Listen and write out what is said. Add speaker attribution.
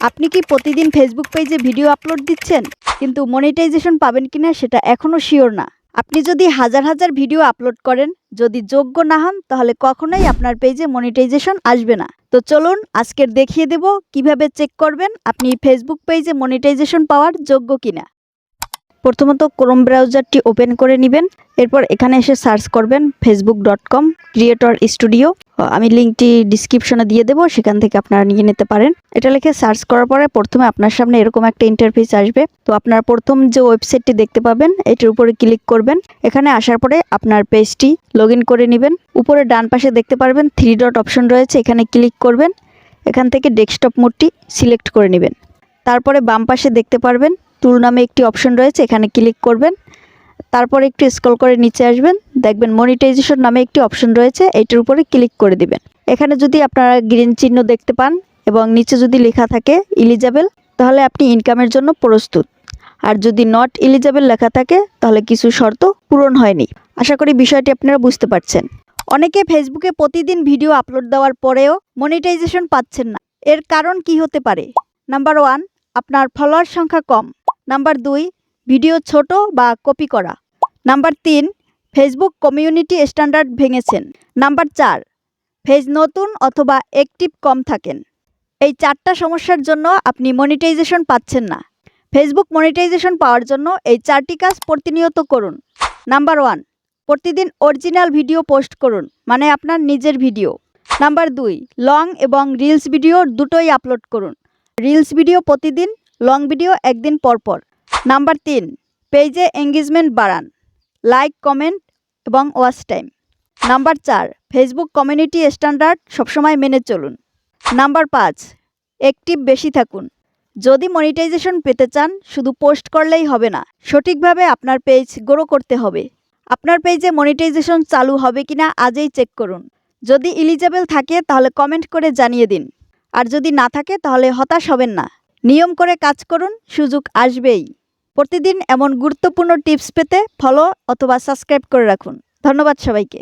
Speaker 1: আপনি কি প্রতিদিন ফেসবুক পেজে ভিডিও আপলোড দিচ্ছেন কিন্তু মনিটাইজেশন পাবেন কিনা সেটা এখনও শিওর না। আপনি যদি হাজার হাজার ভিডিও আপলোড করেন, যদি যোগ্য না হন তাহলে কখনোই আপনার পেজে মনিটাইজেশন আসবে না। তো চলুন আজকের দেখিয়ে দেব কিভাবে চেক করবেন আপনি ফেসবুক পেজে মনিটাইজেশন পাওয়ার যোগ্য কিনা। প্রথমত ক্রোম ব্রাউজারটি ওপেন করে নেবেন। এরপর এখানে এসে সার্চ করবেন facebook.com ক্রিয়েটর স্টুডিও। আমি লিঙ্কটি ডিসক্রিপশনে দিয়ে দেবো, সেখান থেকে আপনারা নিয়ে নিতে পারেন। এটা লিখে সার্চ করার পরে প্রথমে আপনার সামনে এরকম একটা ইন্টারফেস আসবে। তো আপনারা প্রথম যে ওয়েবসাইটটি দেখতে পাবেন এটির উপরে ক্লিক করবেন। এখানে আসার পরে আপনার পেজটি লগ ইন করে নেবেন। উপরে ডান পাশে দেখতে পারবেন 3 ডট অপশন রয়েছে, এখানে ক্লিক করবেন। এখান থেকে ডেস্কটপ মোডটি সিলেক্ট করে নেবেন। তারপরে বাম পাশে দেখতে পারবেন টুল নামে একটি অপশন রয়েছে, এখানে ক্লিক করবেন। তারপর একটু স্ক্রল করে নিচে আসবেন, দেখবেন মনিটাইজেশন নামে একটি অপশন রয়েছে, এইটার উপরে ক্লিক করে দিবেন। এখানে যদি আপনারা গ্রিন চিহ্ন দেখতে পান এবং নিচে যদি লেখা থাকে এলিজেবল, তাহলে আপনি ইনকামের জন্য প্রস্তুত। আর যদি নট এলিজেবল লেখা থাকে তাহলে কিছু শর্ত পূরণ হয়নি। আশা করি বিষয়টি আপনারা বুঝতে পারছেন। অনেকে ফেসবুকে প্রতিদিন ভিডিও আপলোড দেওয়ার পরেও মনিটাইজেশন পাচ্ছেন না। এর কারণ কি হতে পারে? নাম্বার 1, আপনার ফলোয়ার সংখ্যা কম। নাম্বার 2, ভিডিও ছোট বা কপি করা। নাম্বার 3, ফেসবুক কমিউনিটি স্ট্যান্ডার্ড ভেঙেছেন। নাম্বার 4, পেজ নতুন অথবা অ্যাক্টিভ কম থাকেন। এই 4টা সমস্যার জন্য আপনি মনিটাইজেশন পাচ্ছেন না। ফেসবুক মনিটাইজেশন পাওয়ার জন্য এই 4টি কাজ প্রতিনিয়ত করুন। নাম্বার 1, প্রতিদিন অরিজিনাল ভিডিও পোস্ট করুন, মানে আপনার নিজের ভিডিও। নাম্বার 2, লং এবং রিলস ভিডিও দুটোই আপলোড করুন। রিলস ভিডিও প্রতিদিন, লং ভিডিও একদিন পর পর। নাম্বার 3, পেজে এঙ্গেজমেন্ট বাড়ান, লাইক, কমেন্ট এবং watch time. Number 4, Facebook community standard সবসময় মেনে চলুন। নাম্বার 5, অ্যাক্টিভ বেশি থাকুন। যদি মনিটাইজেশন পেতে চান শুধু পোস্ট করলেই হবে না, সঠিকভাবে আপনার পেজ গ্রো করতে হবে। আপনার পেজে মনিটাইজেশন চালু হবে কিনা আজই চেক করুন। যদি এলিজেবল থাকে তাহলে কমেন্ট করে জানিয়ে দিন, আর যদি না থাকে তাহলে হতাশ হবেন না। নিয়ম করে কাজ করুন, সুযোগ আসবেই। প্রতিদিন এমন গুরুত্বপূর্ণ টিপস পেতে ফলো অথবা সাবস্ক্রাইব করে রাখুন। ধন্যবাদ সবাইকে।